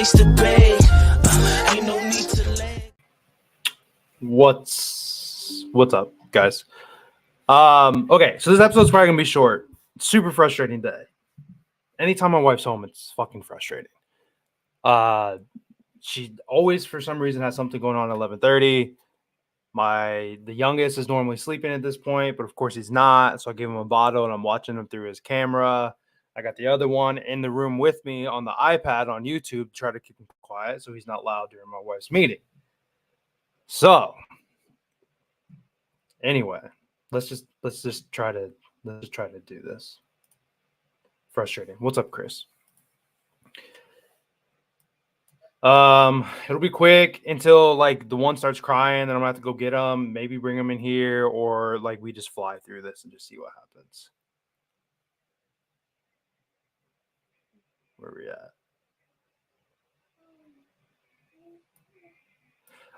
place to be. Ain't no need to lag. What's up, guys? Okay, so this episode's probably gonna be short. Super frustrating day. Anytime my wife's home, it's fucking frustrating. She always, for some reason, has something going on at 11:30. The youngest is normally sleeping at this point, but of course he's not. So I give him a bottle and I'm watching him through his camera. I got the other one in the room with me on the iPad on YouTube to try to keep him quiet so he's not loud during my wife's meeting. So anyway, let's just try to do this. Frustrating. What's up, Chris? It'll be quick until like the one starts crying, then I'm gonna have to go get him, maybe bring him in here, or like we just fly through this and just see what happens. Where are we at?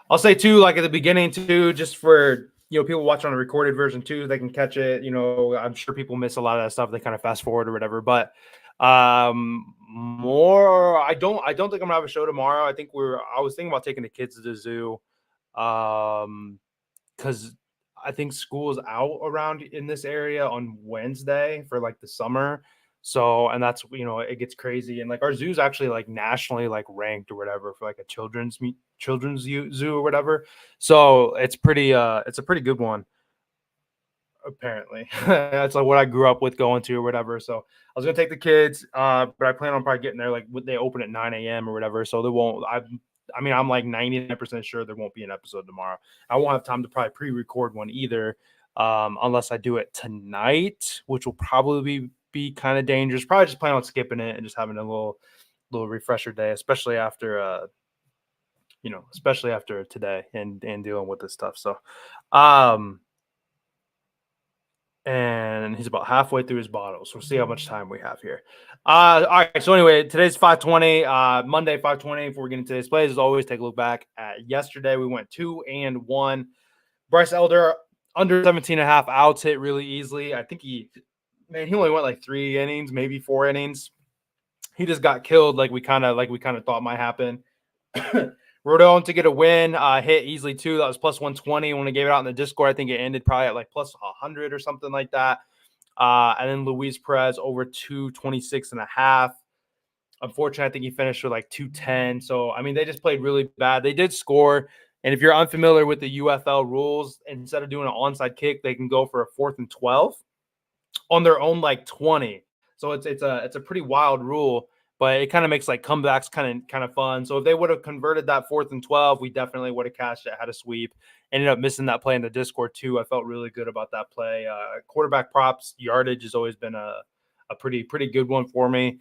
I'll say too, like at the beginning too, just for people watching on a recorded version too, they can catch it. I'm sure people miss a lot of that stuff. They kind of fast forward or whatever. But more, I don't think I'm gonna have a show tomorrow. I was thinking about taking the kids to the zoo, because I think school's out around in this area on Wednesday for like the summer. So, and that's, it gets crazy. And like our zoo's actually like nationally like ranked or whatever for like a children's zoo or whatever. So it's a pretty good one. Apparently that's like what I grew up with going to or whatever. So I was going to take the kids, but I plan on probably getting there. Like they open at 9 a.m. or whatever. So I'm like 99% sure there won't be an episode tomorrow. I won't have time to probably pre-record one either, unless I do it tonight, which will probably be kind of dangerous. Probably just plan on skipping it and just having a little refresher day, especially after today and dealing with this stuff. So, and he's about halfway through his bottle. So we'll see how much time we have here. All right. So anyway, today's 5:20, Monday, 5:20. Before we get into today's plays, as always, take a look back at yesterday. We went 2-1. Bryce Elder under 17.5 outs, hit really easily. I think he only went like 3 innings, maybe 4 innings. He just got killed like we kind of thought might happen. Rodon to get a win, hit easily too. That was plus 120 when I gave it out in the Discord. I think it ended probably at like plus 100 or something like that. And then Luis Perez over 226.5. Unfortunately, I think he finished with like 210. So, I mean, they just played really bad. They did score. And if you're unfamiliar with the UFL rules, instead of doing an onside kick, they can go for a 4th and 12 on their own like 20. So it's a pretty wild rule. But it kind of makes like comebacks kind of fun. So if they would have converted that 4th and 12, we definitely would have cashed it, had a sweep. Ended up missing that play in the Discord too. I felt really good about that play. Quarterback props, yardage has always been a pretty good one for me.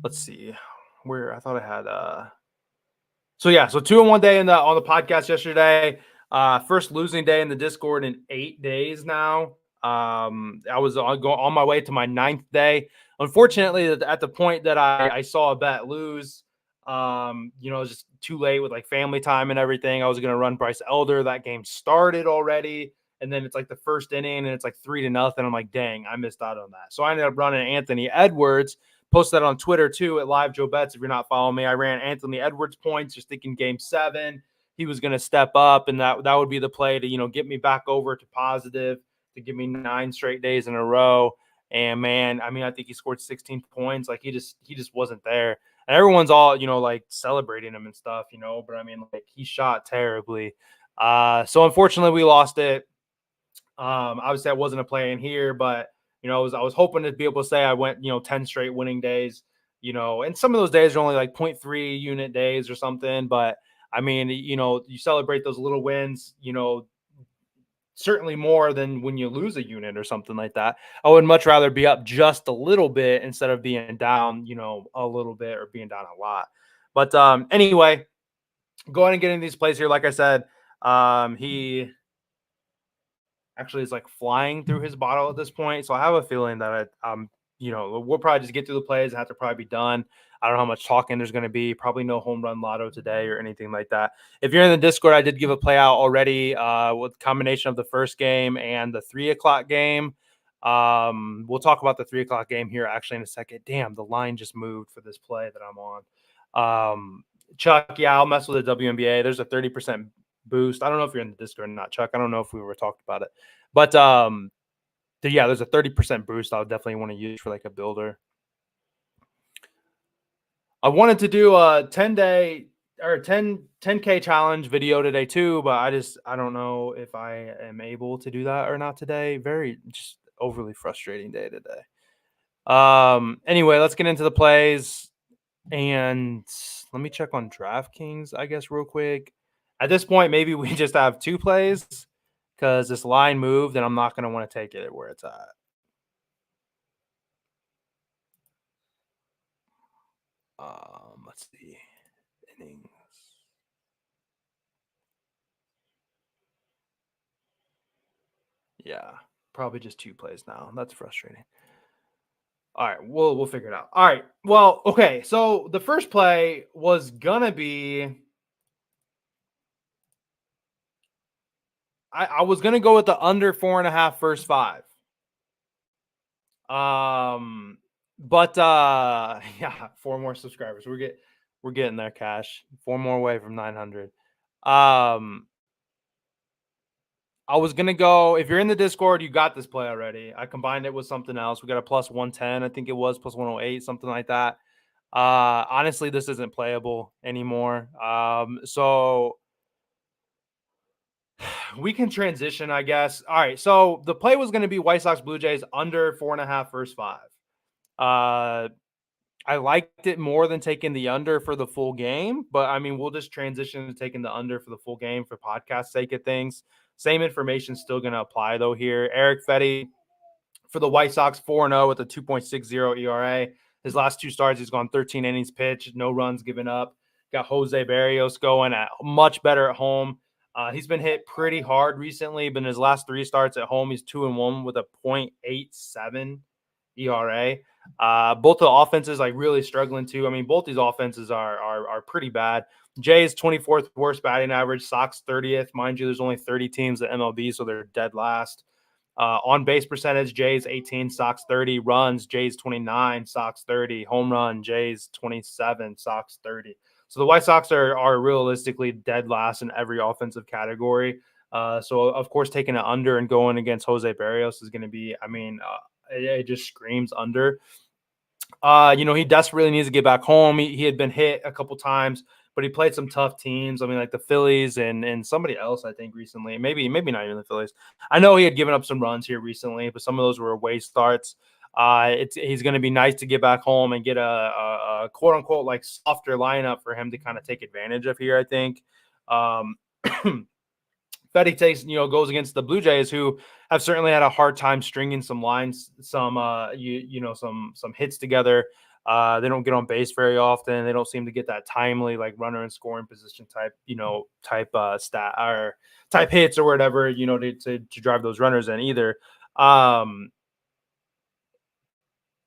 Let's see where I thought I had. So 2-1 day on the podcast yesterday. First losing day in the Discord in 8 days now. I was on my way to my 9th day. Unfortunately, at the point that I saw a bet lose, it was just too late with like family time and everything. I was going to run Bryce Elder. That game started already. And then it's like the first inning and it's like 3-0. I'm like, dang, I missed out on that. So I ended up running Anthony Edwards. Posted that on Twitter too at Live Joe Betts. If you're not following me, I ran Anthony Edwards points, just thinking game 7. He was going to step up and that would be the play to, get me back over to positive, to give me 9 straight days in a row. And man, I mean, I think he scored 16 points. Like he just wasn't there. And everyone's all, like celebrating him and stuff, but I mean, like he shot terribly. So unfortunately we lost it. Obviously I wasn't a play in here, but I was hoping to be able to say I went, 10 straight winning days, and some of those days are only like 0.3 unit days or something. But I mean, you celebrate those little wins, certainly more than when you lose a unit or something like that. I would much rather be up just a little bit instead of being down, a little bit or being down a lot. But anyway, go ahead and get into these plays here. Like I said, he actually is like flying through his bottle at this point. So I have a feeling that we'll probably just get through the plays and have to probably be done. I don't know how much talking there's going to be. Probably no home run lotto today or anything like that. If you're in the Discord, I did give a play out already with combination of the first game and the 3 o'clock game. We'll talk about the 3 o'clock game here actually in a second. Damn, the line just moved for this play that I'm on. Chuck, yeah, I'll mess with the WNBA. There's a 30% boost. I don't know if you're in the Discord or not, Chuck. I don't know if we were talking about it, but yeah, there's a 30% boost. I'll definitely want to use for like a builder. I wanted to do a 10-day or 10K challenge video today too, but I don't know if I am able to do that or not today. Very just overly frustrating day today. Anyway, let's get into the plays and let me check on DraftKings, I guess, real quick. At this point, maybe we just have 2 plays because this line moved and I'm not going to want to take it where it's at. Let's see. Innings. Yeah, probably just 2 plays now. That's frustrating. All right, we'll figure it out. All right. Well, okay. So the first play was gonna be I was gonna go with the under 4.5 first 5. Um, but yeah, 4 more subscribers. We're getting there, Cash. 4 more away from 900. I was gonna go. If you're in the Discord, you got this play already. I combined it with something else. We got a plus 110. I think it was plus 108, something like that. Honestly, this isn't playable anymore. So we can transition, I guess. All right. So the play was going to be White Sox Blue Jays under 4.5 first 5. I liked it more than taking the under for the full game, but I mean, we'll just transition to taking the under for the full game for podcast sake of things. Same information still going to apply though here. Eric Fetty for the White Sox 4-0 with a 2.60 ERA. His last 2 starts, he's gone 13 innings pitched, no runs given up. Got Jose Barrios going at much better at home. He's been hit pretty hard recently, but in his last 3 starts at home, he's 2-1 with a .87 ERA. Both the offenses like really struggling too. I mean, both these offenses are pretty bad. Jays 24th worst batting average, Sox 30th. Mind you, there's only 30 teams at MLB, so they're dead last. On base percentage, Jays 18, Sox 30. Runs, Jays 29, Sox 30. Home run, Jays 27, Sox 30. So the White Sox are realistically dead last in every offensive category. So of course, taking it under and going against Jose Barrios is going to be, I mean, it just screams under. He desperately needs to get back home. He had been hit a couple times, but he played some tough teams. I mean, like the Phillies and somebody else, I think, recently. Maybe not even the Phillies. I know he had given up some runs here recently, but some of those were away starts. He's going to be nice to get back home and get a quote unquote like softer lineup for him to kind of take advantage of here, I think. Fetty goes against the Blue Jays, who have certainly had a hard time stringing some lines, some hits together. They don't get on base very often. They don't seem to get that timely like runner and scoring position type stat or type hits or whatever to drive those runners in either. I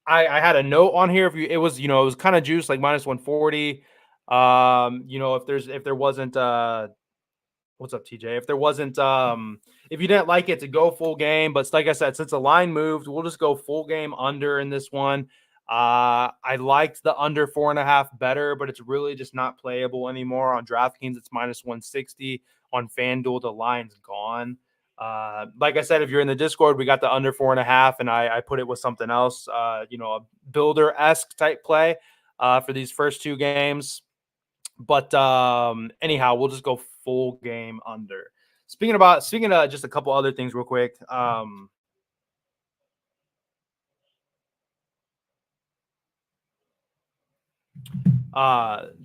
had a note on here. It was kind of juice like minus 140. If there wasn't what's up, TJ? If there wasn't, if you didn't like it, to go full game, but like I said, since the line moved, we'll just go full game under in this one. I liked the under 4.5 better, but it's really just not playable anymore. On DraftKings, it's minus 160. On FanDuel, the line's gone. Like I said, if you're in the Discord, we got the under 4.5, and I put it with something else, a builder-esque type play for these first 2 games. But anyhow, we'll just go full game under. Speaking of just a couple other things real quick.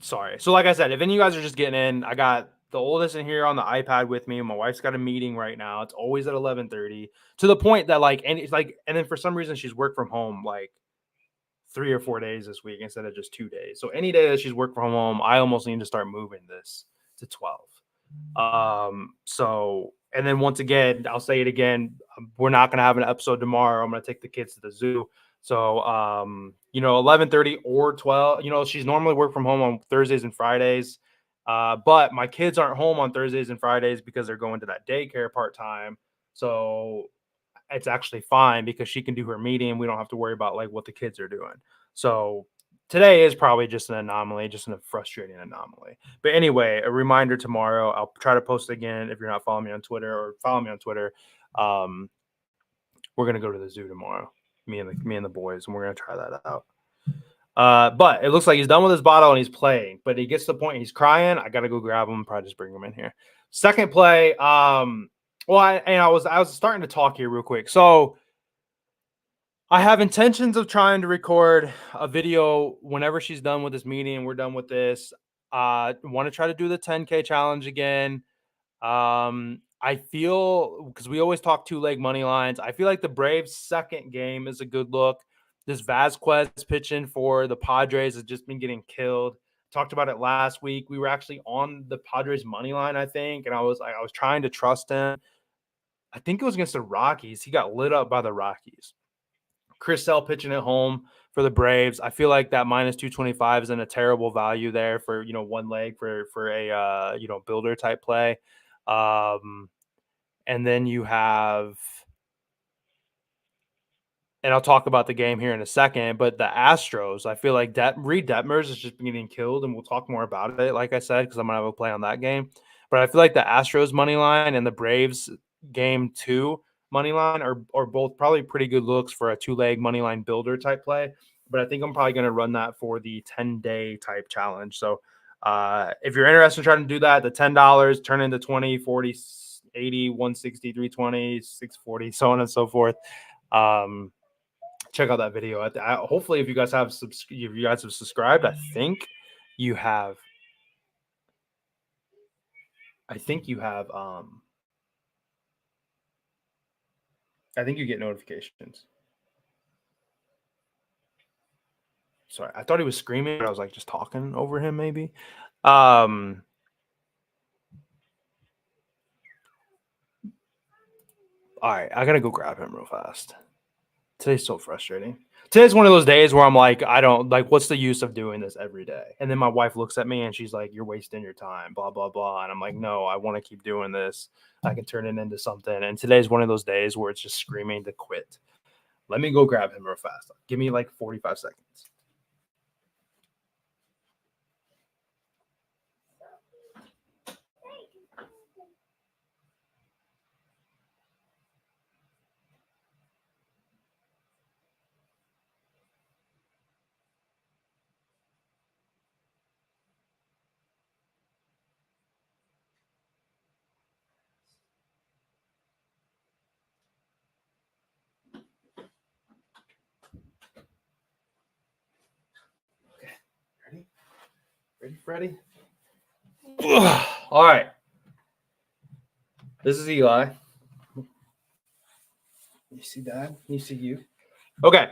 Sorry. So like I said, if any of you guys are just getting in, I got the oldest in here on the iPad with me. My wife's got a meeting right now. It's always at 11:30, to the point that and then for some reason she's worked from home like 3 or 4 days this week instead of just 2 days. So any day that she's worked from home, I almost need to start moving this to 12. So, and then once again, I'll say it again, we're not going to have an episode tomorrow. I'm going to take the kids to the zoo. So, 11:30 or 12, she's normally work from home on Thursdays and Fridays. But my kids aren't home on Thursdays and Fridays because they're going to that daycare part-time. So it's actually fine because she can do her meeting. We don't have to worry about like what the kids are doing. So today is probably just an anomaly, just a frustrating anomaly. But anyway, a reminder tomorrow. I'll try to post again if you're not following me on Twitter, or follow me on Twitter. We're gonna go to the zoo tomorrow, me and the boys, and we're gonna try that out. But it looks like he's done with his bottle and he's playing. But he gets to the point he's crying. I gotta go grab him. Probably just bring him in here. Second play. Well, I was starting to talk here real quick. So I have intentions of trying to record a video whenever she's done with this meeting. We're done with this. Want to try to do the 10K challenge again. I feel, because we always talk 2-leg money lines, I feel like the Braves' second game is a good look. This Vasquez pitching for the Padres has just been getting killed. Talked about it last week. We were actually on the Padres money line, I think, and I was trying to trust him. I think it was against the Rockies. He got lit up by the Rockies. Chris Sale pitching at home for the Braves. I feel like that minus 225 is in a terrible value there for, one leg for a builder type play. And then you have, and I'll talk about the game here in a second, but the Astros, I feel like Reed Detmers has just been getting killed, and we'll talk more about it, like I said, because I'm going to have a play on that game. But I feel like the Astros money line and the Braves game 2 money line are both probably pretty good looks for a 2-leg money line builder type play. But I think I'm probably going to run that for the 10-day type challenge. So if you're interested in trying to do that, the $10 turn into 20, 40, 80, 160, 320, 640, so on and so forth. Check out that video. Hopefully, if you guys have subscribed, I think you have. I think you get notifications. Sorry, I thought he was screaming, but I was like just talking over him, maybe. All right, I gotta go grab him real fast. Today's so frustrating. Today's one of those days where I'm like, I don't like, what's the use of doing this every day? And then my wife looks at me and she's like, you're wasting your time, blah, blah, blah. And I'm like, no, I want to keep doing this. I can turn it into something. And today's one of those days where it's just screaming to quit. Let me go grab him real fast. Give me like 45 seconds. Okay. Ready, Freddie? All right. This is Eli. You see Dad? You see you? Okay.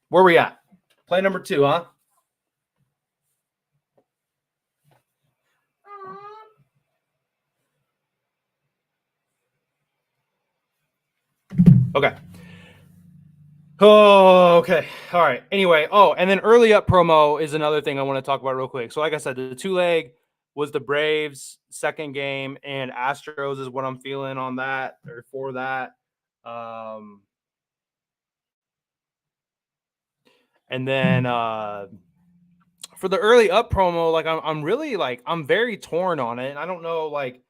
Where we at? Play number 2, huh? Okay. Oh, okay. All right. Anyway, and then early up promo is another thing I want to talk about real quick. So like I said, the 2-leg was the Braves second game, and Astros is what I'm feeling on that, or for that. And then for the early up promo, like I'm really like, I'm very torn on it. And I don't know like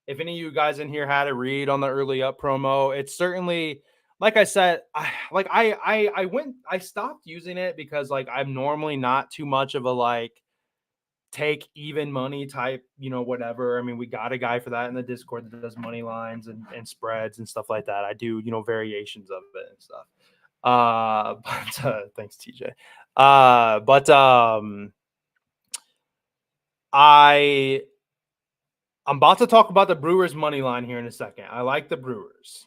if any of you guys in here had a read on the early up promo. It's certainly, like I said, I stopped using it because like I'm normally not too much of a like take even money type, whatever. I mean, we got a guy for that in the Discord that does money lines and spreads and stuff like that. I do, variations of it and stuff. But thanks, TJ. I'm about to talk about the Brewers money line here in a second. I like the Brewers.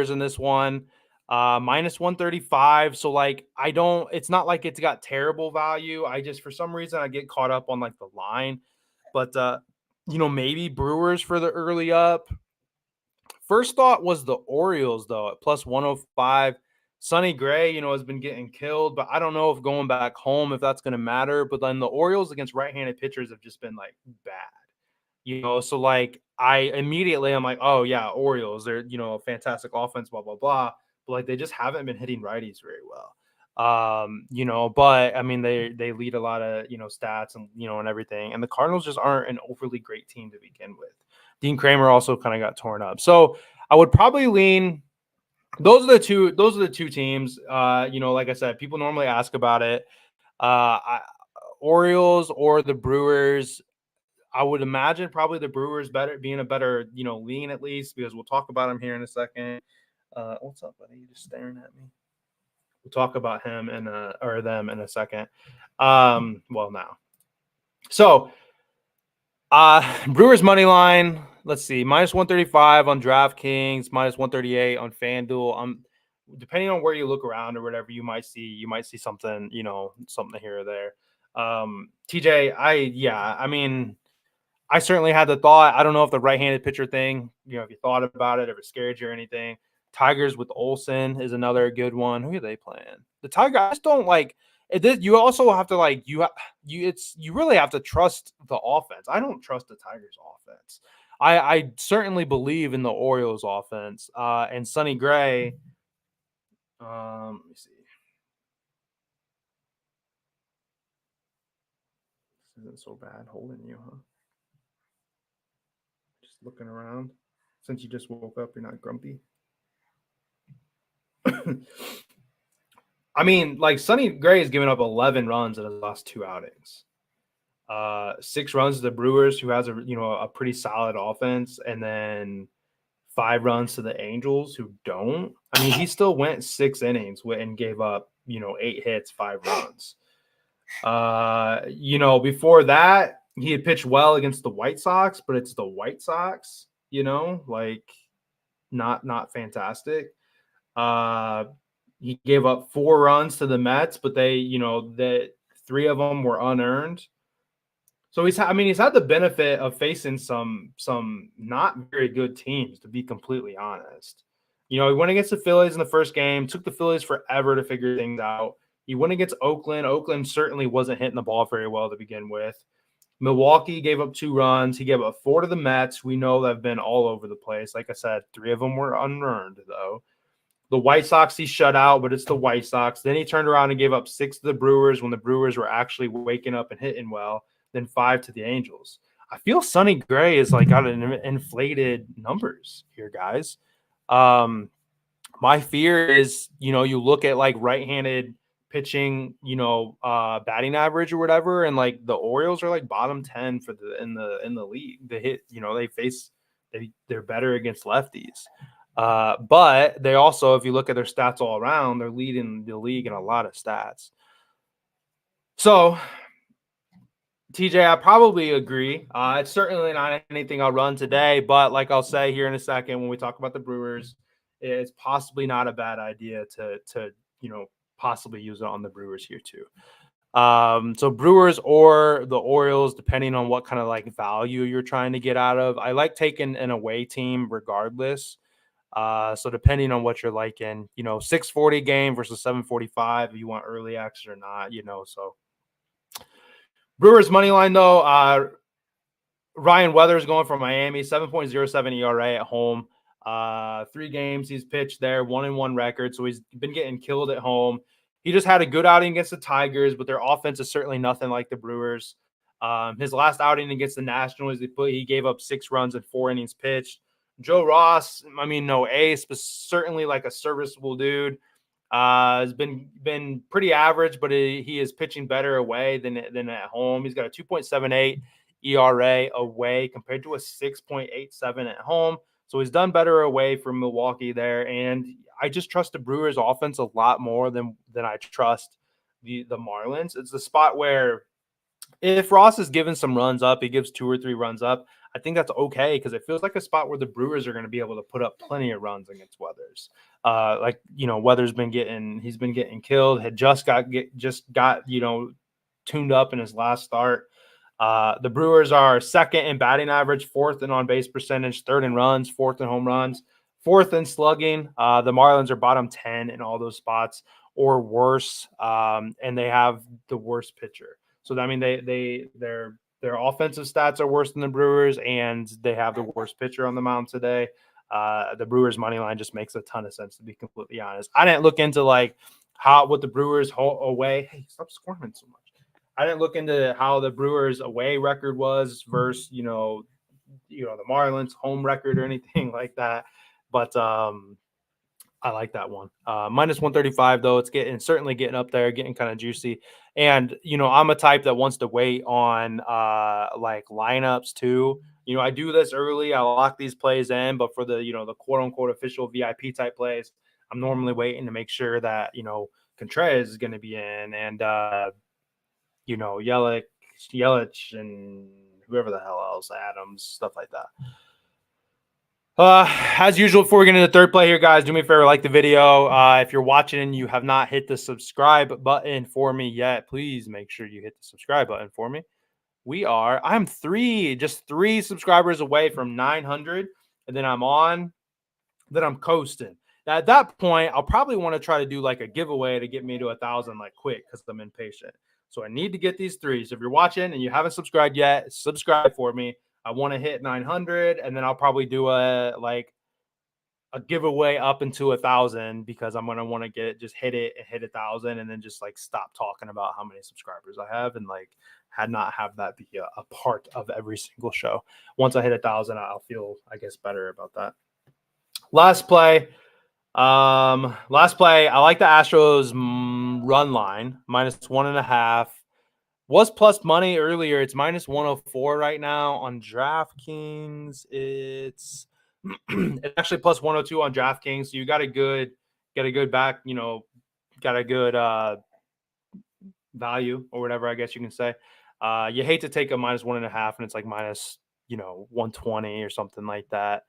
In this one. Minus 135. So like, it's not like it's got terrible value. I just, for some reason, I get caught up on like the line, but maybe Brewers for the early up. First thought was the Orioles though at plus 105. Sonny Gray, has been getting killed, but I don't know if going back home, if that's going to matter. But then the Orioles against right-handed pitchers have just been like bad. So like I'm like, oh yeah, Orioles, they're a fantastic offense, blah blah blah. But like they just haven't been hitting righties very well. But I mean they lead a lot of stats and and everything. And the Cardinals just aren't an overly great team to begin with. Dean Kramer also kind of got torn up. So I would probably lean those are the two teams. Like I said, people normally ask about it. Orioles or the Brewers. I would imagine probably the Brewers being a better, lean at least, because we'll talk about him here in a second. What's up, buddy? You just staring at me. We'll talk about him or them in a second. Well, now. So, Brewers money line. Let's see, -135 on DraftKings, -138 on FanDuel. Depending on where you look around or whatever, you might see something, something here or there. TJ, I mean, I certainly had the thought. I don't know if the right-handed pitcher thing, if you thought about it, if it scared you or anything. Tigers with Olsen is another good one. Who are they playing? The Tigers. I just don't like it. You also have to you really have to trust the offense. I don't trust the Tigers offense. I certainly believe in the Orioles offense. And Sonny Gray. Let me see. This isn't so bad holding you, huh? Just looking around. Since you just woke up, you're not grumpy. I mean, like Sonny Gray has given up 11 runs in his last 2 outings. 6 runs to the Brewers, who has a pretty solid offense, and then 5 runs to the Angels, who don't. I mean, he still went 6 innings and gave up 8 hits, 5 runs. Before that, he had pitched well against the White Sox, but it's the White Sox, like not fantastic. He gave up 4 runs to the Mets, but that 3 of them were unearned. So he's had the benefit of facing some not very good teams, to be completely honest. He went against the Phillies in the first game, took the Phillies forever to figure things out. He went against Oakland. Oakland certainly wasn't hitting the ball very well to begin with. Milwaukee gave up 2 runs. He gave up 4 to the Mets. We know they've been all over the place. Like I said, 3 of them were unearned, though. The White Sox he shut out, but it's the White Sox. Then he turned around and gave up 6 to the Brewers when the Brewers were actually waking up and hitting well. Then 5 to the Angels. I feel Sonny Gray is like got an inflated numbers here, guys. My fear is, you look at like right-handed pitching, batting average or whatever, and like the Orioles are like bottom 10 for in the league. They hit, they're better against lefties. But they also, if you look at their stats all around, they're leading the league in a lot of stats. So, TJ, I probably agree. It's certainly not anything I'll run today, but like I'll say here in a second when we talk about the Brewers, it's possibly not a bad idea to possibly use it on the Brewers here too. So Brewers or the Orioles, depending on what kind of like value you're trying to get out of. I like taking an away team regardless. So depending on what you're liking, 640 game versus 745, if you want early action or not, so Brewers money line though, Ryan Weathers going from Miami, 7.07 ERA at home. 3 games he's pitched there, 1-1 record. So he's been getting killed at home. He just had a good outing against the Tigers, but their offense is certainly nothing like the Brewers. His last outing against the Nationals, he gave up 6 runs in 4 innings pitched. Joe Ross, I mean, no ace, but certainly like a serviceable dude. Has been pretty average, but he is pitching better away than at home. He's got a 2.78 ERA away compared to a 6.87 at home. So he's done better away from Milwaukee there. And I just trust the Brewers offense a lot more than I trust the Marlins. It's the spot where if Ross is giving some runs up, he gives 2 or 3 runs up. I think that's okay because it feels like a spot where the Brewers are going to be able to put up plenty of runs against Weathers. Weathers been getting killed. Had just got tuned up in his last start. The Brewers are second in batting average, 4th in on base percentage, 3rd in runs, 4th in home runs, 4th in slugging. The Marlins are bottom 10 in all those spots or worse, and they have the worst pitcher. So I mean, they're their offensive stats are worse than the Brewers, and they have the worst pitcher on the mound today. The Brewers money line just makes a ton of sense, to be completely honest. I didn't look into like what the Brewers away. Hey, stop squirming so much. I didn't look into how the Brewers away record was versus the Marlins home record or anything like that. But I like that one. Minus 135 though. It's certainly getting up there, getting kind of juicy. And I'm a type that wants to wait on like lineups too. I do this early. I lock these plays in, but for the quote unquote official VIP type plays, I'm normally waiting to make sure that Contreras is going to be in, and Yelich and whoever the hell else, Adams, stuff like that. As usual, before we get into the third play here, guys, do me a favor, like the video. If you're watching and you have not hit the subscribe button for me yet, please make sure you hit the subscribe button for me. I'm just three subscribers away from 900, and then I'm coasting. Now, at that point, I'll probably want to try to do like a giveaway to get me to 1,000 like quick, because I'm impatient. So I need to get these three. So if you're watching and you haven't subscribed yet, subscribe for me. I want to hit 900, and then I'll probably do a giveaway up into 1,000, because I'm gonna want to hit 1,000, and then just like stop talking about how many subscribers I have, and like not have that be a part of every single show. Once I hit 1,000, I'll feel, I guess, better about that. Last play. I like the Astros run line minus 1.5. Was plus money earlier. It's minus 104 right now on DraftKings. It's actually plus 102 on DraftKings. So you got a good back, got a good value or whatever, I guess you can say. You hate to take a minus 1.5 and it's like minus 120 or something like that.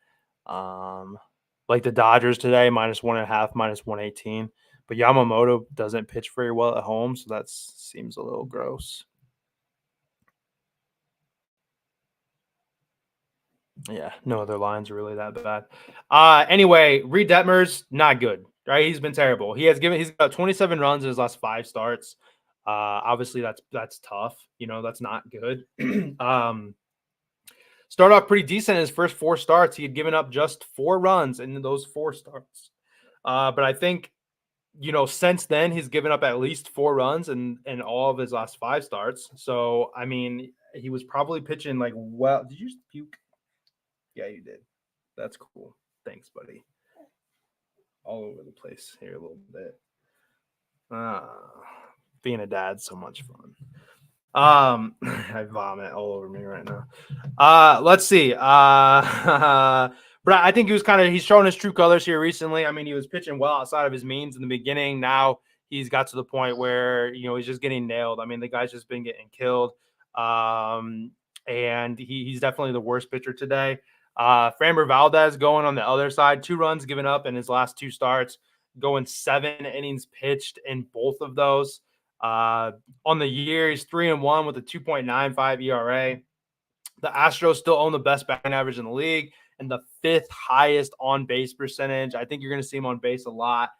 Like the Dodgers today, minus 1.5, minus 118. But Yamamoto doesn't pitch very well at home, so that seems a little gross. Yeah, no other lines are really that bad. Anyway, Reed Detmers, not good, right? He's been terrible. He's got 27 runs in his last 5 starts. Obviously that's tough. That's not good. Started off pretty decent in his first 4 starts. He had given up just 4 runs in those 4 starts. But I think, since then he's given up at least 4 runs in all of his last 5 starts. So, I mean, he was probably pitching like, well, did you just puke? Yeah, you did. That's cool. Thanks, buddy. All over the place here a little bit. Being a dad's so much fun. I vomit all over me right now. Let's see. But I think he's showing his true colors here recently. I mean, he was pitching well outside of his means in the beginning. Now he's got to the point where, he's just getting nailed. I mean, the guy's just been getting killed. And he's definitely the worst pitcher today. Framber Valdez going on the other side, 2 runs given up in his last 2 starts, going 7 innings pitched in both of those. On the year, he's 3-1 with a 2.95 ERA. The Astros still own the best batting average in the league and the 5th highest on base percentage. I think you're going to see him on base a lot.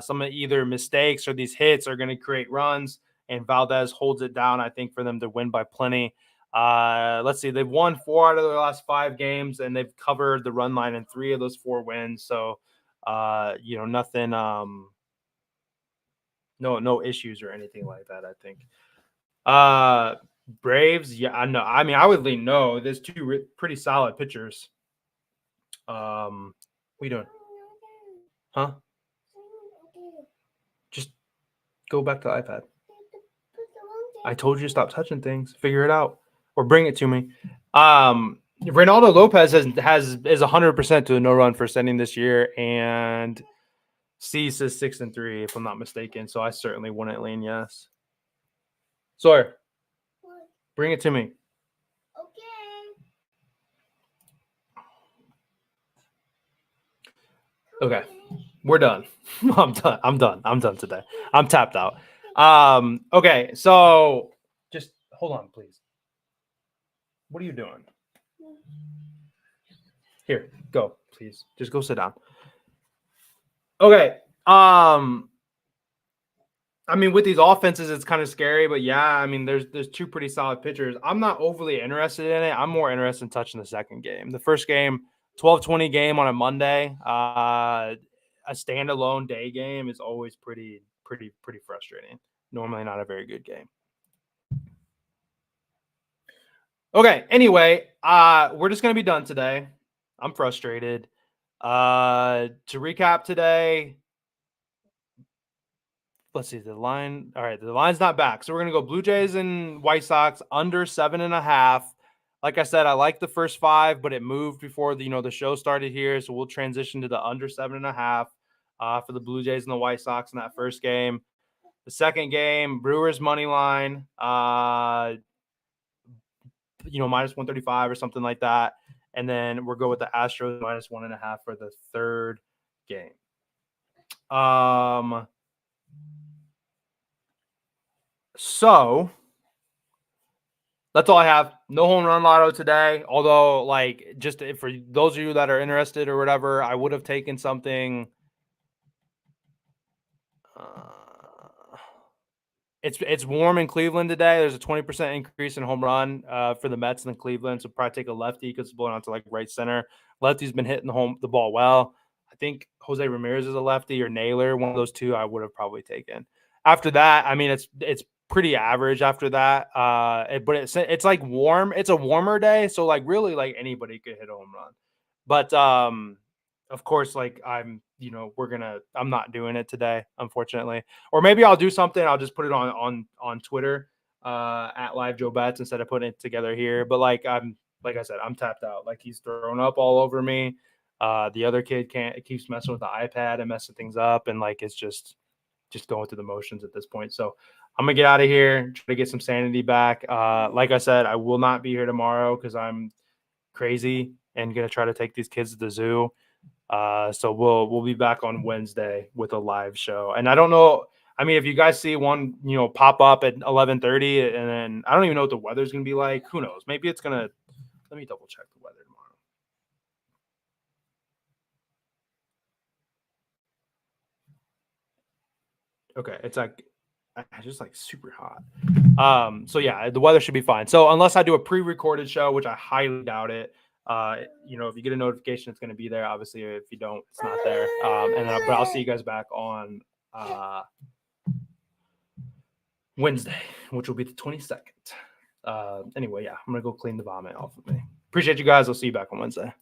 Some of either mistakes or these hits are going to create runs, and Valdez holds it down, I think, for them to win by plenty. Let's see. They've won 4 out of their last 5 games, and they've covered the run line in 3 of those 4 wins. So, nothing, no issues or anything like that, I think. Braves, yeah, I know. I mean, I would lean no. There's 2 pretty solid pitchers. What are you doing? Huh? Just go back to the iPad. I told you to stop touching things. Figure it out. Or bring it to me. Reynaldo Lopez is 100% to a no run first inning this year, and Cease is 6-3 if I'm not mistaken. So I certainly wouldn't lean yes. Sawyer, bring it to me. Okay, we're done. I'm done today. I'm tapped out. Okay, so just hold on, please. What are you doing? Here, go, please. Just go sit down. Okay. I'm I mean, with these offenses, it's kind of scary, but yeah, I mean, there's two pretty solid pitchers. I'm not overly interested in it. I'm more interested in touching the second game. The first game, 12:20 game on a Monday, a standalone day game is always pretty frustrating. Normally not a very good game. Okay, anyway, we're just gonna be done today. I'm frustrated. To recap today, let's see the line. All right, the line's not back, so we're gonna go Blue Jays and White Sox under 7.5. Like I said, I like the first 5, but it moved before the show started here, so we'll transition to the under 7.5 for the Blue Jays and the White Sox in that first game. The second game, Brewers money line, minus 135 or something like that, and then we'll go with the Astros minus 1.5 for the third game. So that's all I have. No home run lotto today. Although, just for those of you that are interested or whatever, I would have taken something. It's warm in Cleveland today. There's a 20% increase in home run for the Mets in Cleveland. So probably take a lefty because it's blowing out to right center. Lefty's been hitting the ball well. I think Jose Ramirez is a lefty or Naylor. One of those two I would have probably taken. After that, I mean, it's pretty average after that. But it's warm. It's a warmer day, so really anybody could hit a home run. But of course, I'm not doing it today, unfortunately. Or maybe I'll do something. I'll just put it on Twitter at Live Joe Bets instead of putting it together here. But like I said, I'm tapped out. He's thrown up all over me. The other kid keeps messing with the iPad and messing things up, and it's just going through the motions at this point. So I'm gonna get out of here, try to get some sanity back. Like I said, I will not be here tomorrow because I'm crazy and gonna try to take these kids to the zoo. So we'll be back on Wednesday with a live show. And I don't know. I mean, if you guys see one, pop up at 11:30, and then I don't even know what the weather's gonna be like. Who knows? Maybe it's gonna. Let me double check the weather tomorrow. Okay, it's just super hot. So yeah, the weather should be fine. So unless I do a pre-recorded show, which I highly doubt it, if you get a notification, it's going to be there. Obviously, if you don't, it's not there. But I'll see you guys back on Wednesday, which will be the 22nd. Anyway, yeah, I'm gonna go clean the vomit off of me. Appreciate you guys. I'll see you back on Wednesday.